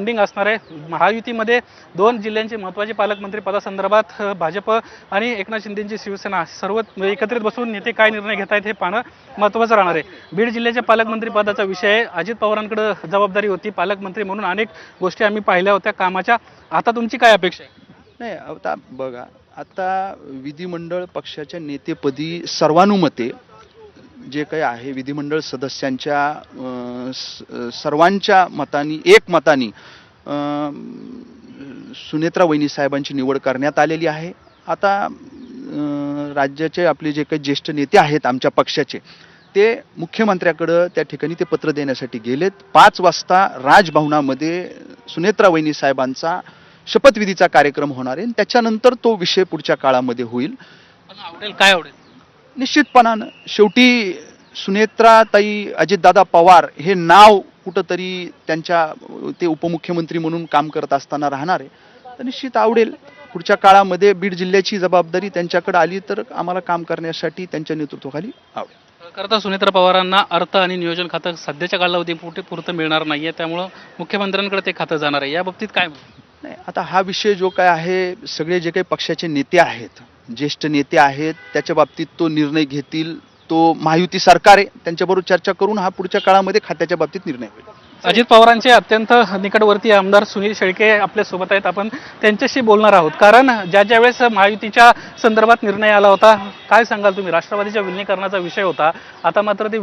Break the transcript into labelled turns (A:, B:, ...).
A: Pending असणार आहे. महायुतीमध्ये 2 जिल्ह्यांचे महत्त्वाचे पालकमंत्री पदासंदर्भात भाजप आणि एकनाथ शिंदेची शिवसेना सर्व एकत्रित बसून नेते काय निर्णय घेत आहेत हे पाहणं महत्त्वाचं राहणार आहे. बीड जिल्ह्याच्या पालकमंत्री पदाचा विषय अजित पवारांकडे जबाबदारी होती. पालकमंत्री म्हणून अनेक गोष्टी आम्ही पाहिल्या होत्या कामाच्या. आता तुमची काय अपेक्षा आहे?
B: नाही, आता बघा, आता विधिमंडळ पक्षाच्या नेतेपदी सर्वानुमते जे काही आहे विधिमंडळ सदस्यांच्या सर्वांच्या मतानी एकमतानी सुनेत्रा वहिनी साहेबांची निवड करण्यात आलेली आहे. आता राज्याचे आपले जे काही ज्येष्ठ नेते आहेत आमच्या पक्षाचे ते मुख्यमंत्र्याकडं त्या ठिकाणी ते पत्र देण्यासाठी गेलेत. 5 वाजता राजभवनामध्ये सुनेत्रा वहिनी साहेबांचा शपथविधीचा कार्यक्रम होणार आहे. त्याच्यानंतर तो विषय पुढच्या काळामध्ये होईल.
A: आवडेल काय आवडेल?
B: निश्चितपणानं शेवटी सुनेत्राताई अजितदादा पवार हे नाव कुठंतरी त्यांच्या ते उपमुख्यमंत्री म्हणून काम करत असताना राहणार आहे. तर निश्चित आवडेल. पुढच्या काळामध्ये बीड जिल्ह्याची जबाबदारी त्यांच्याकडे आली तर आम्हाला काम करण्यासाठी त्यांच्या नेतृत्वाखाली आवडेल.
A: करता सुनेत्रा पवारांना अर्थ आणि नियोजन खातं सध्याच्या कालावधी पुरतं मिळणार नाहीये, त्यामुळं मुख्यमंत्र्यांकडे ते खातं जाणार आहे. या बाबतीत काय
B: नाही, आता हा विषय जो काय आहे सगळे जे काही पक्षाचे नेते आहेत ज्येष्ठ नेते आहेत त्याच्या बाबतीत तो निर्णय घेतील. तो महायुती सरकार आहे त्यांच्याबरोबर चर्चा करून हा पुढच्या काळामध्ये खात्याच्या बाबतीत निर्णय होईल.
A: अजित पवारांचे अत्यंत निकटवर्ती आमदार सुनील शेळके आपल्या सोबत आहेत. आपण त्यांच्याशी बोलणार आहोत, कारण ज्या वेळेस महायुतीच्या संदर्भात निर्णय आला होता, काय सांगाल तुम्ही? राष्ट्रवादीच्या विलीनीकरणाचा विषय होता. आता मात्र ते